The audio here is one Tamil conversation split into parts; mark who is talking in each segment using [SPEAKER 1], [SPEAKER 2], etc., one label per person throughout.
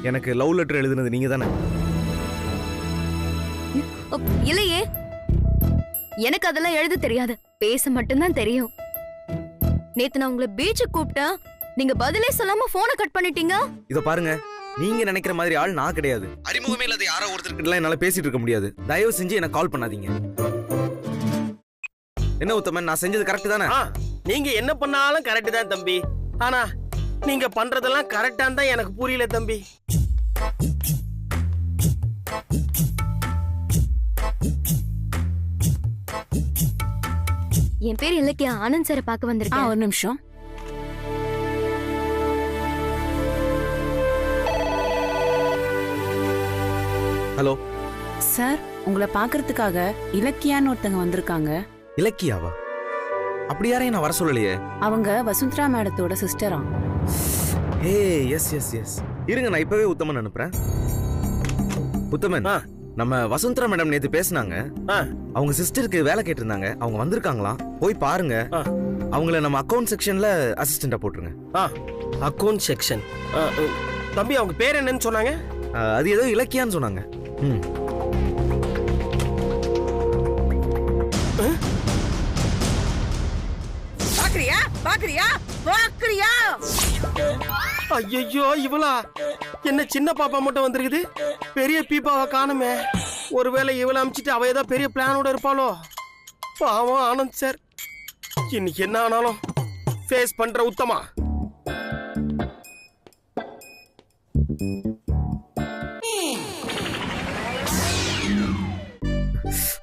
[SPEAKER 1] எனக்கு லவ் லெட்டர் எழுதுனது நீங்க தானே?
[SPEAKER 2] இல்லையே, எனக்கு அதெல்லாம் எழுத தெரியாது, பேச மட்டும்தான் தெரியும். நேத்து நான் உங்களை பீச்சுக்கு கூப்பிட்டேன், நீங்க பதிலே சொல்லாம போனை கட் பண்ணிட்டீங்க.
[SPEAKER 1] இத பாருங்க, நீங்க நினைக்கிற மாதிரி ஆள் நான் கிடையாது. அறிமுகமே இல்லாத யாரோ ஒருத்தர்கிட்ட என்னால பேசிட்டு இருக்க முடியாது. தயவு செஞ்சு எனக்கு கால் பண்ணாதீங்க. என்ன உத்தமன், நான் செஞ்சது கரெக்ட் தானே?
[SPEAKER 3] நீங்க என்ன பண்ணாலும் கரெக்ட் தான் தம்பி. ஆனா நீங்க பண்றதெல்லாம் கரெக்டான்னு தான் எனக்கு புரியல தம்பி.
[SPEAKER 2] என் பேர் இலக்கியா, ஆனந்த் சாரை பார்க்க வந்திருக்கேன்.
[SPEAKER 4] ஒரு நிமிஷம்.
[SPEAKER 1] ஹலோ
[SPEAKER 4] சார், உங்களை பாக்குறதுக்காக இலக்கியான்னு ஒருத்தங்க வந்திருக்காங்க.
[SPEAKER 1] இலக்கியாவா? அப்படி யாரையும் நான் வர சொல்லலையே.
[SPEAKER 4] அவங்க வசுந்தரா மேடத்தோட சிஸ்டரா?
[SPEAKER 1] எஸ் எஸ் எஸ், இருங்க நான் இப்பவே உத்தமன் அனுப்புறேன். உத்தமன், நம்ம வசுந்தரா மேடம் நேத்து பேசினாங்க. அவங்க சிஸ்டருக்கு வேலை கேட்டிருந்தாங்க, அவங்க வந்திருக்காங்களாம். போய் பாருங்க. அவங்கள நம்ம அக்கவுண்ட் செக்ஷன்ல அசிஸ்டண்டா போட்டுருங்க.
[SPEAKER 3] Account section? தம்பி அவங்க பேர் என்னன்னு சொன்னாங்க?
[SPEAKER 1] அது ஏதோ இலக்கியான்னு சொன்னாங்க.
[SPEAKER 5] பாக்குறியா பாக்குறியா பாக்குறியா?
[SPEAKER 3] ஐயோ, இவளா? என்ன சின்ன பாப்பா மட்டும் வந்திருக்குது, பெரிய பீப்பாவை காணுமே. ஒருவேளை இவளை அமிச்சிட்டு அவ ஏதோ பெரிய பிளானோட இருப்பாளோ? பாவம் ஆனந்த் சார். இன்னைக்கு என்ன ஆனாலும் ஃபேஸ் பண்ற உத்தமா.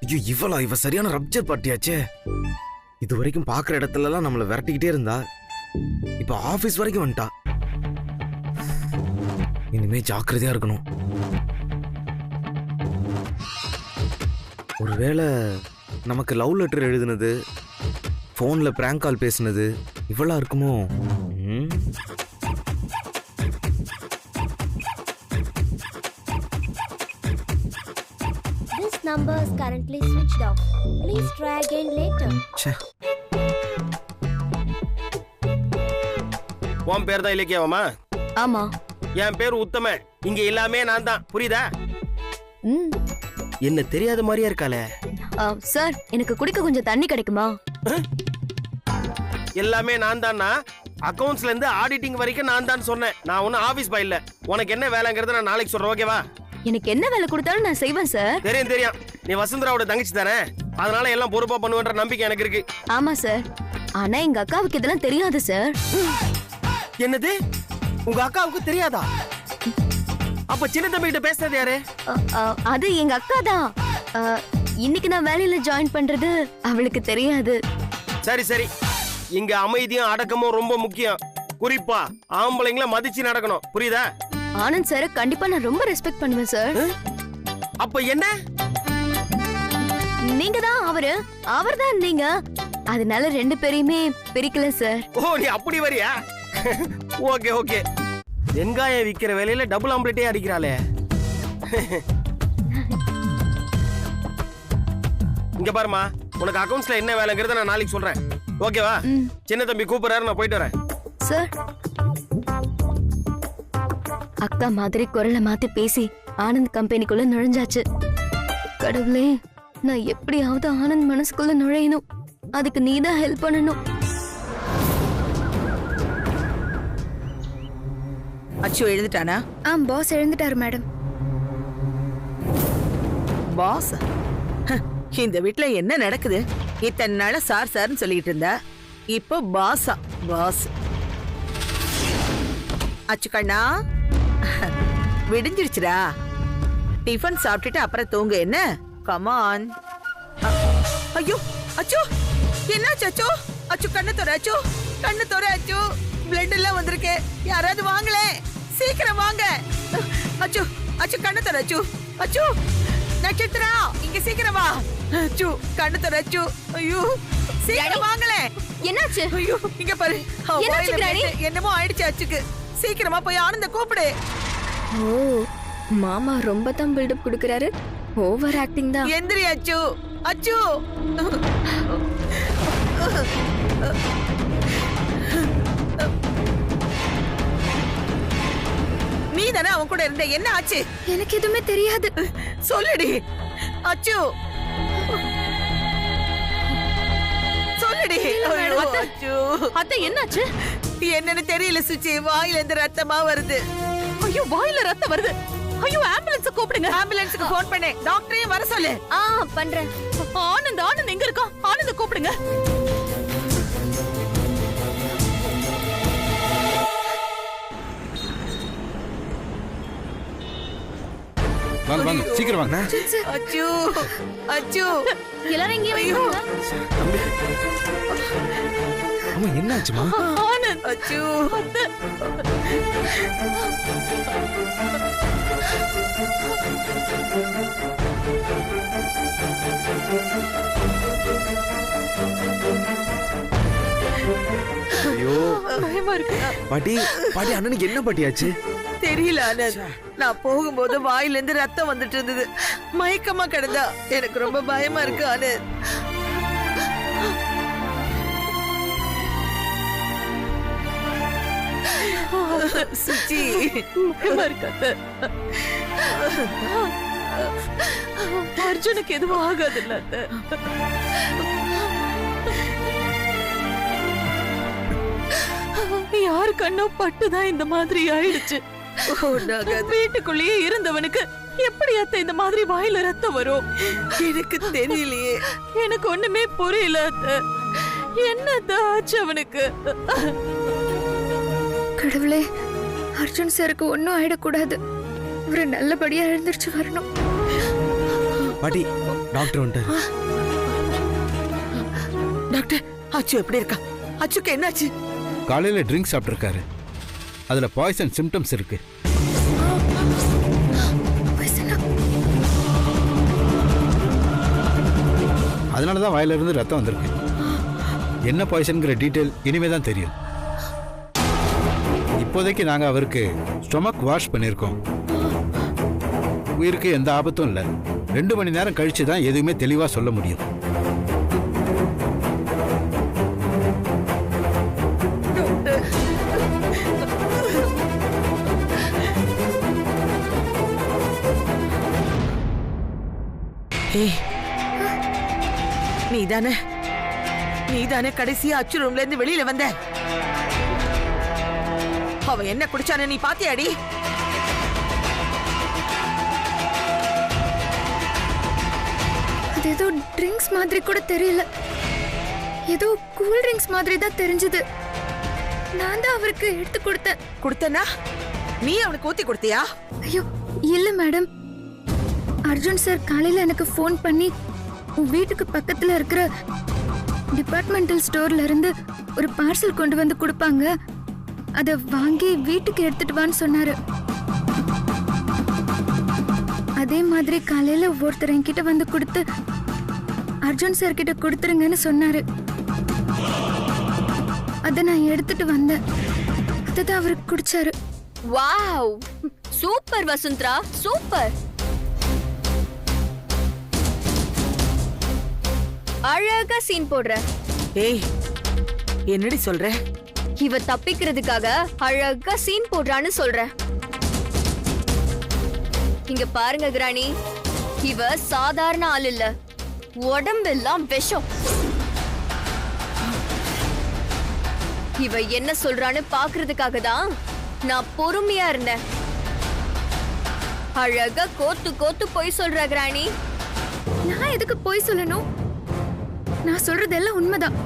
[SPEAKER 1] ஐயோ, இவ சரியான ரப்ஜர் பார்ட்டியாச்சே. இது வரைக்கும் பாக்குற இடத்துல எல்லாம் நம்மள விரட்டிக்கிட்டே இருந்தா, இப்ப ஆபீஸ் வரைக்கும் வந்துட்டா. இனிமே ஜாக்கிரதையா இருக்கணும். ஒருவேளை நமக்கு லவ் லெட்டர் எழுதுனது, போன்ல பிராங்க் கால் பேசுனது இவளா இருக்குமோ?
[SPEAKER 6] This number is currently switched off. Please try again later.
[SPEAKER 3] உன் பேர் தான் இலக்கியாவாமா?
[SPEAKER 2] ஆமா.
[SPEAKER 3] என் பேர் உத்தம. இங்க எல்லாமே நான் தான், புரியுதா? என்ன தெரியாத மாதிரியா இருக்காளே.
[SPEAKER 2] சார், எனக்கு குடிக்க கொஞ்சம் தண்ணி கிடைக்குமா?
[SPEAKER 3] எல்லாமே நான் தான்னா, அக்கவுண்ட்ஸ்ல இருந்து ஆடிட்டிங் வரைக்கும் நான் தான் சொன்னேன். நான் ஒன்னும் ஆபீஸ் பாய் இல்ல. உனக்கு என்ன வேலைங்கிறத நான் நாளைக்கு சொல்றேன், ஓகேவா?
[SPEAKER 2] எனக்கு என்ன வேலை கொடுத்தாலும் நான் செய்வேன் சார்.
[SPEAKER 3] தெரியும் தெரியும், நீ வசுந்தராவோட தங்கச்சி தானே, அதனால எல்லாம் பொறுப்பா பண்ணுவேன்ற நம்பிக்கை எனக்கு இருக்கு.
[SPEAKER 2] ஆமா சார், ஆனா எங்க அக்காவுக்கு இதெல்லாம் தெரியாது சார்.
[SPEAKER 3] என்னது? உங்க அக்காவுக்கு தெரியாதா? அப்ப சின்ன தம்பி கிட்ட பேசுறது யாரு?
[SPEAKER 2] அது எங்க அக்கா தான். இன்னைக்கு நான் வேலையில ஜாயின் பண்றது அவளுக்கு தெரியாது.
[SPEAKER 3] சரி சரி, இங்க அமைதியும் அடக்கமும் ரொம்ப முக்கியம். குறிப்பா ஆம்பளைங்கள மதிச்சு நடக்கணும், புரியுதா?
[SPEAKER 2] ஆனந்த் சார் கண்டிப்பா நான் ரொம்ப ரெஸ்பெக்ட் பண்ணுவேன் சார்.
[SPEAKER 3] அப்ப என்ன?
[SPEAKER 2] நீங்க தான் அவர் தான் நீங்க, அதனால ரெண்டு பேரையுமே பிரிக்கல சார்.
[SPEAKER 3] ஓ, நீ அப்படி வரியா? Okay okay. வெங்காயம் விக்கிற வேலையில டபுள் ஆம்லெட்டே அடிக்கிறாளே. இங்க பாருமா, உனக்கு அக்கவுண்ட்ஸ்ல என்ன வேலைங்கிறத நான் நாளைக்கு சொல்றேன், ஓகேவா? சின்ன தம்பி கூப்பிடுறாரு, நான் போயிட்டு வரேன்.
[SPEAKER 2] சார், அக்கா மாதிரி குரலை மாத்தி பேசி ஆனந்த் கம்பெனிக்குள்ள நுழைஞ்சாச்சு. கடவுளே, நான் எப்படியாவது ஆனந்த் மனசுக்குள்ள நுழையணும். அதுக்கு நீதான் ஹெல்ப் பண்ணணும்.
[SPEAKER 5] அச்சு எழுந்துட்டானா?
[SPEAKER 2] பாஸ் எழுந்துட்டாரு மேடம்.
[SPEAKER 5] பாஸ்? இந்த வீட்ல என்ன நடக்குது? இத்தனை நாள சார் சார்னு சொல்லிட்டு இருந்தா, இப்போ பாஸா? பாஸ் அச்சு கண்ணா, விடிஞ்சிருச்சுடா. டிஃபன் சாப்பிட்டுட்டு அப்புறம் தூங்க என்ன? கமான். ஐயோ அச்சு, என்னாச்சு அச்சு? அச்சு கண்ணு தோற, அச்சு கண்ணு தோற, அச்சு பிளட் எல்லாம் வந்திருக்கு. யாராவது வாங்களே, சீக்கிரம் வாங்க. அச்சு அச்சு கண்ணு தோற, அச்சு அச்சு நட்சத்திரா, இங்க சீக்கிரம் வா. அச்சு கண்ணு தோற, அச்சு. ஐயோ சீக்கிரம் வாங்களே.
[SPEAKER 2] என்னாச்சு?
[SPEAKER 5] ஐயோ இங்க பாரு, என்னமோ ஆயிடுச்சு அச்சுக்கு. சீக்கிரமா போய் ஆனந்த கூப்பிடு.
[SPEAKER 2] ஓ, மாமா ரொம்ப தான் பில்டப் கொடுக்கறாரு. ஓவர் ஆக்டிங் தான்.
[SPEAKER 5] எந்திரி அச்சு. அச்சு நீ தானே அவன் கூட இருந்த, என்ன ஆச்சு?
[SPEAKER 2] எனக்கு எதுவுமே தெரியாது.
[SPEAKER 5] சொல்லுடி அச்சு, சொல்லுடி. ஐயோ, அச்சு.
[SPEAKER 7] அத்தை என்னாச்சு?
[SPEAKER 5] என்னன்னு தெரியல சுச்சி, வாயில இருந்து ரத்தமா வருது.
[SPEAKER 7] ஐயோ வாயில ரத்தம் வருது. ஐயோ ஆம்புலன்ஸ் கூப்பிடுங்க.
[SPEAKER 5] ஆம்புலன்ஸ்க்கு ஃபோன் பண்ணேன், டாக்டரையும் வர சொல்லு.
[SPEAKER 2] பண்றேன்.
[SPEAKER 7] ஆனந்த் எங்க இருக்கா? ஆனந்த கூப்பிடுங்க.
[SPEAKER 8] வாங்க வாங்க சீக்கிரம் வாங்க.
[SPEAKER 5] அச்சு அச்சு,
[SPEAKER 2] எல்லாரும் இங்கே வைங்க.
[SPEAKER 1] அம்மா என்னாச்சுமா?
[SPEAKER 7] ஆனந்த்
[SPEAKER 5] அச்சு.
[SPEAKER 1] ஐயோ
[SPEAKER 7] பயமா இருக்கு.
[SPEAKER 1] பாட்டி பாட்டி அண்ணனுக்கு என்ன பாட்டியாச்சு?
[SPEAKER 5] தெரியல ஆனந்த், நான் போகும்போது வாயில இருந்து ரத்தம் வந்துட்டு இருந்தது. மயக்கமா கிடந்தா. எனக்கு ரொம்ப பயமா இருக்கு ஆனந்த். சுச்சி
[SPEAKER 7] பயமா இருக்கு அத்தை. அர்ஜுனுக்கு எதுவும் ஆகாது இல்ல அத்தை? யாரு கண்ணோ பட்டுதான் இந்த மாதிரி ஆயிடுச்சு. வீட்டுக்குள்ளேயே இருந்தவனுக்கு எப்படி அத்தை இந்த மாதிரி வாயில ரத்தம் வரும்?
[SPEAKER 5] எனக்கு தெரியலையே.
[SPEAKER 7] எனக்கு ஒண்ணுமே புரியல அத்தை. என்னதான் ஆச்சு அவனுக்கு?
[SPEAKER 2] கடவுளே, அர்ஜுன் சாருக்கு ஒன்னும் ஆயிடக்கூடாது. ஒரு நல்லபடியா எழுந்திருச்சு வரணும்.
[SPEAKER 1] பாட்டி டாக்டர் வந்துட்டாரு.
[SPEAKER 5] டாக்டர், அச்சு எப்படி இருக்கா? அச்சுக்கு என்னாச்சு?
[SPEAKER 8] காலையில ட்ரிங்க் சாப்பிட்டுருக்காரு. அதுல பாய்சன் சிம்டம்ஸ் இருக்கு. அதனாலதான் வாயில இருந்து ரத்தம் வந்திருக்கு. என்ன பாய்சன்ங்கிற டீட்டெயில் இனிமே தான் தெரியும். இப்போதைக்கு நாங்க அவருக்கு ஸ்டொமக் வாஷ் பண்ணியிருக்கோம். உயிருக்கு எந்த ஆபத்தும் இல்லை. 2 மணி நேரம் கழிச்சு தான் எதுவுமே தெளிவா சொல்ல முடியும்.
[SPEAKER 5] நீதானே கடைசியா அச்சு ரூம்ல இருந்து வெளியில வந்த? அவன் என்ன குடிச்சானே நீ பாத்தியாடி?
[SPEAKER 2] அது ஏதோ ட்ரிங்க்ஸ் மாதிரி கூட தெரியல. ஏதோ கூல் ட்ரிங்க்ஸ் மாதிரி தான் தெரிஞ்சது. நான் தான் அவருக்கு எடுத்து கொடுத்தேன்.
[SPEAKER 5] கொடுத்தனா? நீ அவனுக்கு ஊத்தி கொடுத்தியா?
[SPEAKER 2] ஐயோ இல்ல மேடம். அர்ஜுன் சார் காலையில எனக்கு ஃபோன் பண்ணி உன் வீட்டுக்கு பக்கத்துல இருக்கிற டிபார்ட்மெண்டல் ஸ்டோர்ல இருந்து ஒரு பார்சல் கொண்டு வந்து கொடுப்பாங்க, அத வாங்கி வீட்டுக்கு எடுத்துட்டு வான்னு சொன்னாரு. அதே மாதிரி காலையில ஒருத்தர் என்கிட்ட வந்து கொடுத்து அர்ஜுன் சார் கிட்ட கொடுத்துருங்கன்னு சொன்னாரு. அத நான் எடுத்துட்டு வந்தேன். அததான் அவருக்கு குடிச்சாரு.
[SPEAKER 9] Wow, super Vasundhara, super. அழகா சீன் போடுற.
[SPEAKER 5] ஏய், என்னடி சொல்ற?
[SPEAKER 9] இவ தப்பிக்கிறதுக்காக அழகா சீன் போடுறான்னு சொல்ற. இங்க பாருங்க கிராணி, இவ சாதாரண ஆள் இல்ல, உடம்பெல்லாம் விஷம். இவ என்ன சொல்றான்னு பாக்குறதுக்காக தான் நான் பொறுமையா இருந்தேன். அழகா கோத்து கோத்து போய் சொல்ற கிராணி.
[SPEAKER 2] நான் எதுக்கு போய் சொல்லணும்? நான் சொல்றதெல்லாம் உண்மைதான்.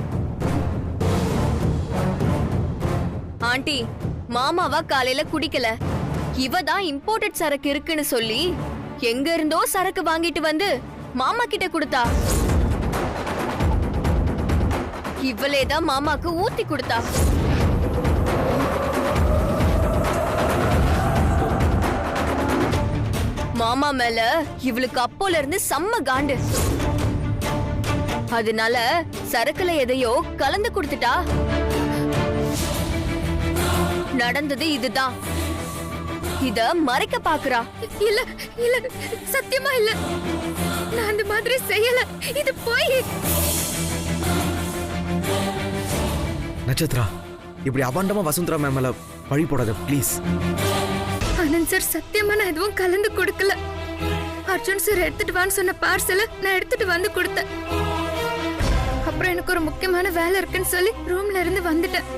[SPEAKER 9] ஆண்டி, மாமாவா காலையில குடிக்கல. இவ தான் இம்போர்ட்டட் சரக்கு இருக்குன்னு சொல்லி எங்க இருந்தோ சரக்கு வாங்கிட்டு வந்து மாமா கிட்ட கொடுத்தா. இவளே தான் மாமாக்கு ஊத்தி கொடுத்தா. மாமா மேல இவளுக்கு அப்போல இருந்து செம்ம காண்டு. அதனால சரக்குல எதையோ கலந்து கொடுத்துட்டா. நடந்தது இதுதான். இத மறைக்க பாக்குறா.
[SPEAKER 2] இல்ல இல்ல, சத்தியமா இல்ல. நான் அந்த மாதிரி செய்யல. இது போய்.
[SPEAKER 1] நட்சத்திரா, இப்படி அபாண்டமா வசுந்தரா மேம் மேல பழி போடாத ப்ளீஸ்.
[SPEAKER 2] ஆனந்த், அர்ஜுன் சார் சத்தியமா நான் எதுவும் கலந்து கொடுக்கல. அர்ஜுன் சார் எடுத்துட்டு வான்னு சொன்ன பார்சலை நான் எடுத்துட்டு வந்து கொடுத்தேன். அப்புறம் எனக்கு ஒரு முக்கியமான வேலை இருக்குன்னு சொல்லி ரூம்ல இருந்து வந்துட்டேன்.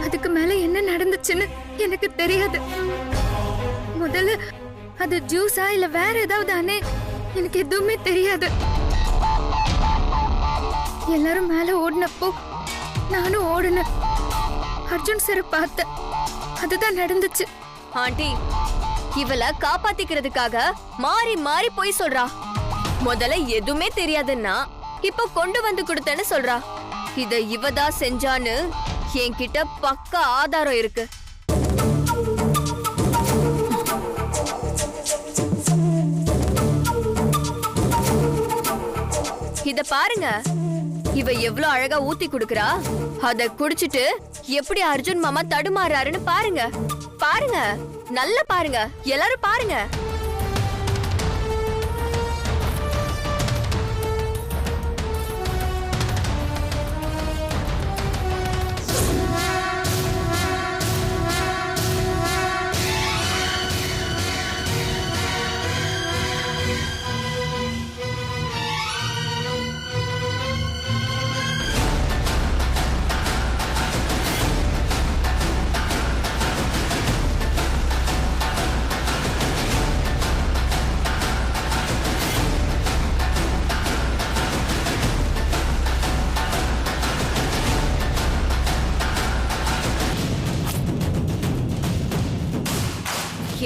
[SPEAKER 2] அதுக்கு மேல என்ன நடந்துச்சுன்னு எனக்கு தெரியாது. முதல்ல அது ஜூஸா இல்ல வேற ஏதாவது ஆனே எனக்கு எதுவுமே தெரியாது. எல்லாரும் மேல ஓடினப்போ நானும் ஓடினேன். அர்ஜுன் சார் பார்த்தேன். அதுதான் நடந்துச்சு.
[SPEAKER 9] ஆண்டி, இவளை காப்பாத்திக்கிறதுக்காக மாறி மாறி போய் சொல்றா. முதல்ல எதுவுமே தெரியாதுன்னா இப்ப கொண்டு வந்து கொடுத்தேன்னு சொல்றா. இத இவதான் செஞ்சான்னு என்கிட்ட பக்கா ஆதாரம் இருக்கு. இத பாருங்க, இவ எவ்வளவு அழகா ஊத்தி குடுக்கறா. அத குடிச்சிட்டு எப்படி அர்ஜுன் மாமா தடுமாறாருன்னு பாருங்க. பாருங்க, நல்லா பாருங்க, எல்லாரும் பாருங்க.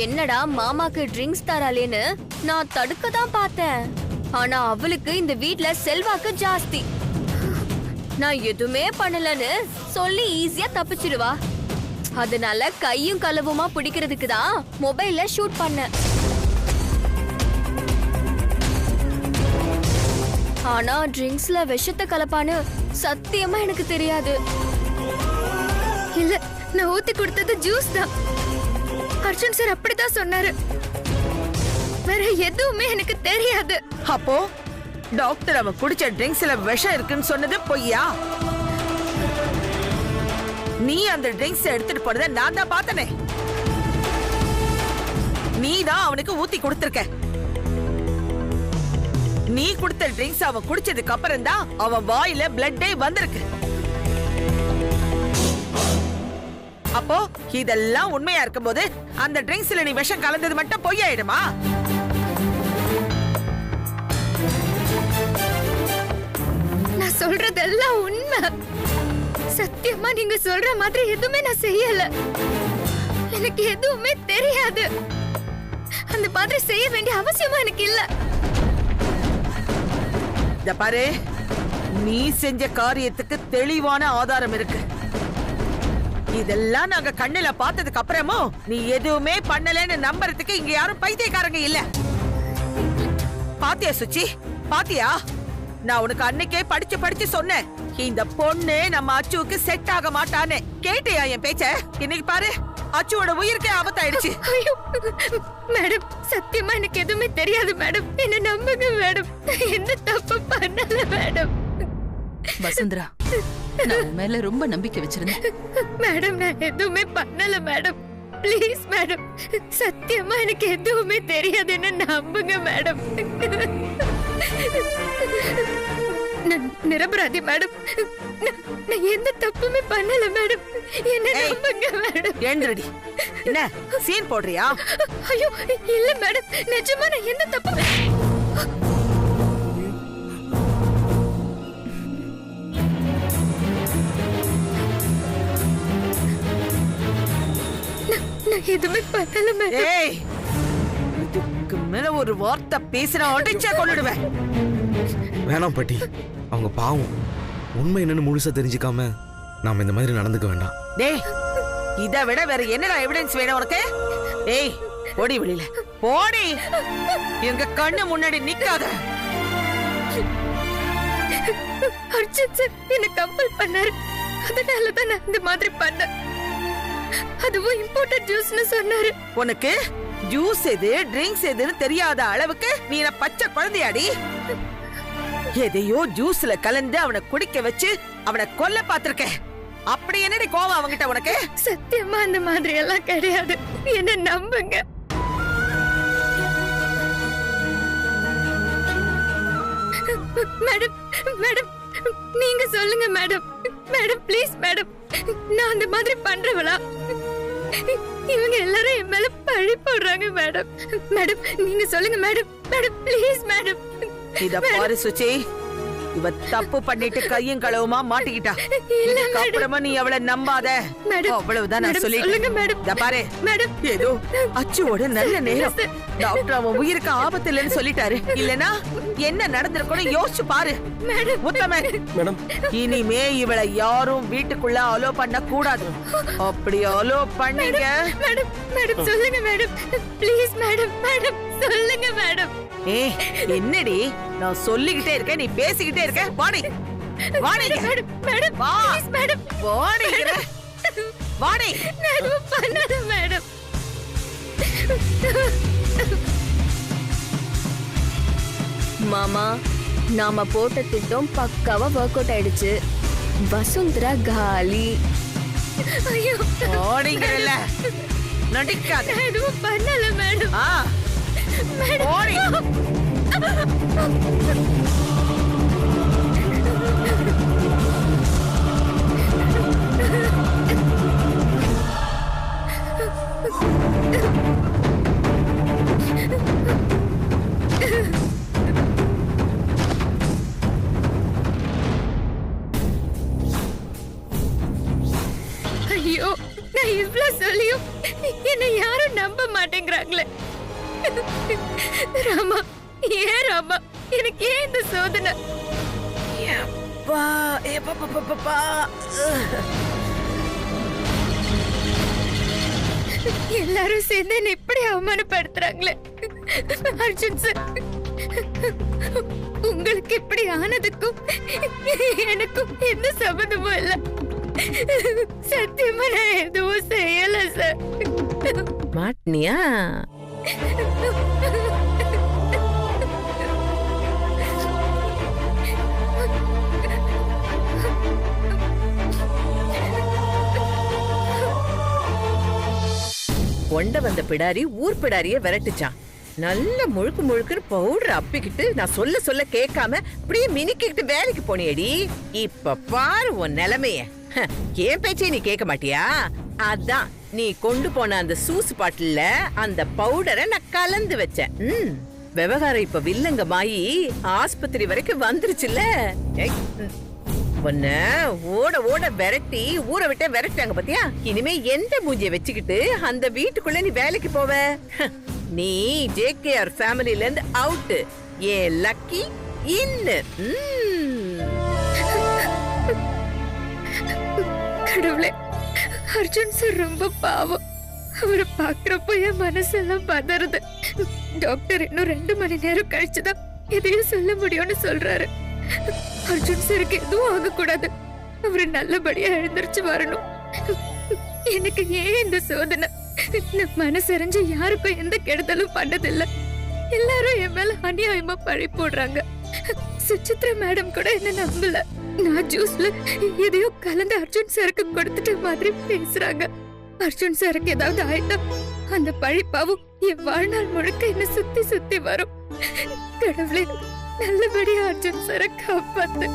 [SPEAKER 9] என்னடா மாமாக்கு ட்ரிங்க்ஸ் தராலேன்னு நான் தடுக்க தான் பார்த்தேன். ஆனா அவளுக்கு இந்த வீட்ல செல்வாக்கு ஜாஸ்தி. நான் எதுவுமே பண்ணலன்னு சொல்லி ஈஸியா தப்பிச்சிடுவா. அதனால கையும் களவுமா பிடிக்கிறதுக்கு தான் மொபைல்ல ஷூட் பண்ணேன். ஆனா ட்ரிங்க்ஸ்ல விஷத்தை கலப்பான்னு சத்தியமா எனக்கு தெரியாது.
[SPEAKER 2] இல்ல, நான் ஊத்தி கொடுத்தது ஜூஸ் தான். அர்ஜுன் சார் அப்படிதான் சொன்னாரு. வேற எதுவுமே எனக்கு தெரியாது.
[SPEAKER 5] அப்போ டாக்டர் அவன் குடிச்ச ட்ரிங்க்ஸ்ல விஷம் இருக்குன்னு சொன்னது பொய்யா? நீ அந்த ட்ரிங்க்ஸ் எடுத்துட்டு போறத நான் தான் பார்த்தனே. நீ தான் அவனுக்கு ஊத்தி கொடுத்திருக்க. நீ கொடுத்த ட்ரிங்க்ஸ் அவன் குடிச்சதுக்கு அப்புறம் தான் அவன் வாயில பிளட்டே வந்திருக்கு. அப்போ இதெல்லாம் உண்மையா இருக்கும்போது அந்த ட்ரிங்க்ஸ்ல நீ விஷம் கலந்தது மட்டும் பொய்யாயிடுமா?
[SPEAKER 2] நான் சொல்றதெல்லாம் உண்மை. சத்தியமா நீங்க சொல்ற மாதிரி எதுவுமே நான் செய்யல. எனக்கு எதுவுமே தெரியாது. அந்த மாதிரி செய்ய வேண்டிய அவசியமா எனக்கு இல்ல.
[SPEAKER 5] இத பாரு, நீ செஞ்ச காரியத்துக்கு தெளிவான ஆதாரம் இருக்கு. இதெல்லாம் நாங்க கண்ணுல பார்த்ததுக்கு அப்புறமும் நீ எதுவுமே பண்ணலன்னு நம்புறதுக்கு இங்க யாரும் பைத்தியக்காரங்க இல்ல. பாத்தியா சுச்சி, பாத்தியா? நான் உனக்கு அன்னைக்கே படிச்சு படிச்சு சொன்னேன், இந்த பொண்ணு நம்ம அச்சுவுக்கு செட் ஆக மாட்டான்னு. கேட்டியா என் பேச்ச? இன்னைக்கு பாரு, அச்சுவோட உயிருக்கே ஆபத்தாயிடுச்சு.
[SPEAKER 2] ஐயோ மேடம், சத்தியமா எனக்கு எதுவுமே தெரியாது மேடம். என்ன நம்புங்க மேடம். எந்த தப்பு பண்ணல மேடம்.
[SPEAKER 7] வசுந்தரா, நான் உன் மேல ரொம்ப நம்பிக்கை வச்சிருந்தேன்.
[SPEAKER 2] மேடம், நான் எதுவுமே பண்ணல மேடம். ப்ளீஸ் மேடம், சத்தியமா எனக்கு எதுவுமே தெரியாதுன்னு நம்புங்க மேடம். நான் நிரபராதி மேடம். நான் எந்த தப்புமே பண்ணல மேடம். என்ன நம்புங்க மேடம்.
[SPEAKER 5] ஏன்றடி என்ன சீன் போடுறியா?
[SPEAKER 2] ஐயோ இல்ல மேடம், நிஜமா நான் எந்த தப்புமே. நான் எதுவுமே பண்ணல மேடம்.
[SPEAKER 5] ஏய், இதுக்கு மேல ஒரு வார்த்தை பேசினா அடிச்சா கொன்னுடுவேன்.
[SPEAKER 1] வேணாம் பாட்டி, அவங்க பாவம். உண்மை என்னன்னு முழுசா தெரிஞ்சுக்காம நாம இந்த மாதிரி நடந்துக்க வேண்டாம்.
[SPEAKER 5] டேய், இதை விட வேற என்னடா எவிடன்ஸ் வேணும் உனக்கு? ஏய், ஓடி வெளியில போடி. எங்க கண்ணு முன்னாடி நிக்காத.
[SPEAKER 2] அர்ஜுன் சார் என்ன கம்பல் பண்ணாரு. அதனாலதான் நான் இந்த மாதிரி பண்ணேன். அதுவும் இம்போர்ட்டட் ஜூஸ்னு சொன்னாரு.
[SPEAKER 5] உனக்கு ஜூஸ் எது ட்ரிங்க்ஸ் எதுன்னு தெரியாத அளவுக்கு நீ பச்சை குழந்தையாடி. எதையோ ஜூஸ்ல கலந்து அவனை குடிக்க வச்சு அவனை கொல்ல பாத்திருக்க. அப்படி என்னடி கோவம் அவங்கிட்ட உனக்கு?
[SPEAKER 2] சத்தியமா அந்த மாதிரி எல்லாம் கிடையாது. என்ன நம்புங்க. மேடம் மேடம் நீங்க சொல்லுங்க மேடம். மேடம் ப்ளீஸ் மேடம், நான் அந்த மாதிரி பண்றவளா? இவங்க எல்லாரும் என் மேல பழி போடுறாங்க மேடம். மேடம் நீங்க சொல்லுங்க மேடம். Madam please madam.
[SPEAKER 5] இத பாரு சுச்சி, இவ தப்பு பண்ணிட்டு கையும் களவுமா மாட்டிக்கிட்டா. அப்புறமா நீ அவளை நம்பாத. அவ்வளவுதான் நான் சொல்லிட்டேன். பாரு ஏதோ அச்சுவோட நல்ல நேரம். டாக்டர் அவன் உயிருக்கு ஆபத்து இல்லைன்னு சொல்லிட்டாரு. இல்லனா என்ன நடந்திருக்கும் யோசிச்சு பாரு. உத்தமன், இனிமே இவளை யாரும் வீட்டுக்குள்ள அலோ பண்ண கூடாது. அப்படி அலோ பண்ணீங்க
[SPEAKER 2] மேடம் சொல்லுங்க மேடம் ப்ளீஸ் மேடம். மேடம் சொல்லுங்க மேடம்.
[SPEAKER 5] என்னடி நான் சொல்லிக்கிட்டே இருக்கேன், நீ பேசிக்கிட்டே இருக்க. வாடி வாடி
[SPEAKER 2] மேடம்
[SPEAKER 5] வா
[SPEAKER 2] மேடம்
[SPEAKER 5] வாடி வாடி.
[SPEAKER 2] நான் பண்ணல மேடம்.
[SPEAKER 9] மாமா, நாம போட்ட திட்டம் பக்காவா ஒர்க் அவுட் ஆயிடுச்சு. வசுந்தரா காலி.
[SPEAKER 2] ஐயோ
[SPEAKER 5] ஓடிங்கறல, நடிக்காத.
[SPEAKER 2] எதுவும் பண்ணல மேடம்.
[SPEAKER 5] ஓடி.
[SPEAKER 2] ஐயோ, நான் இவ்ளோ சொல்லியும் என்ன யாரும் நம்ப மாட்டேங்கிறாங்களே. ராமா, ஏன் ராமா, எனக்கு ஏன் இந்த சோதனை? எல்லாரும் சேர்ந்து என்ன இப்படி அவமானப்படுத்துறாங்களே. அர்ஜுன் சார், உங்களுக்கு இப்படி ஆனதுக்கும் எனக்கும் எந்த சம்பந்தமும் இல்ல. சத்தியமா நான் எதுவும் செய்யல சார்.
[SPEAKER 5] மாட்டினியா?
[SPEAKER 10] கொண்ட வந்த பிடாரி ஊர் பிடாரிய விரட்டுச்சான். நல்ல முழுக்கு முழுக்குன்னு பவுடர் அப்பிக்கிட்டு நான் சொல்ல சொல்ல கேட்காம அப்படியே மினிக்கிட்டு வேலைக்கு போனியடி. இப்ப பாரு உன் நிலைமைய. ஏன் பேச்சே நீ கேட்க மாட்டியா? அதான் நீ கொண்டு போன அந்த சூசு பாட்டில்ல அந்த பவுடரை நான் கலந்து வச்சேன். விவகாரம் இப்ப வில்லங்கமாயி ஆஸ்பத்திரி வரைக்கும் வந்துருச்சுல்ல. உன்ன ஓட ஓட விரட்டி ஊற விட்ட விரட்டாங்க பாத்தியா? இனிமே எந்த மூஞ்சிய வச்சுக்கிட்டு அந்த வீட்டுக்குள்ள நீ வேலைக்கு போவ? நீ ஜேகேஆர் ஃபேமிலில இருந்து அவுட். ஏன் லக்கி இன்னு.
[SPEAKER 2] கடவுளே, அர்ஜுன் சார் ரொம்ப பாவம். அவரை பாக்குறப்போ என் மனசெல்லாம் பதறுது. டாக்டர் இன்னும் 2 மணி நேரம் கழிச்சுதான் எதையும் சொல்ல முடியும்னு சொல்றாரு. அர்ஜுன் சாருக்கு எதுவும் ஆகக்கூடாது. அவரு நல்லபடியா எழுந்திருச்சு வரணும். எனக்கு ஏன் இந்த சோதனை? நான் மனசறிஞ்சு யாருக்கும் எந்த கெடுதலும் பண்ணதில்லை. எல்லாரும் என் மேல அநியாயமா பழி போடுறாங்க. சுசித்ரா மேடம் கூட என்ன நம்பல. நான் ஜூஸ்ல எதையோ கலந்து அர்ஜுன் சாருக்கு கொடுத்துட்ட மாதிரி பேசுறாங்க. அர்ஜுன் சாருக்கு ஏதாவது ஆயிட்டா அந்த பழிப்பாவும் என் வாழ்நாள் முழுக்க என்ன சுத்தி சுத்தி வரும். கடவுளே, நல்லபடியா அர்ஜுன் சாரை காப்பாத்து.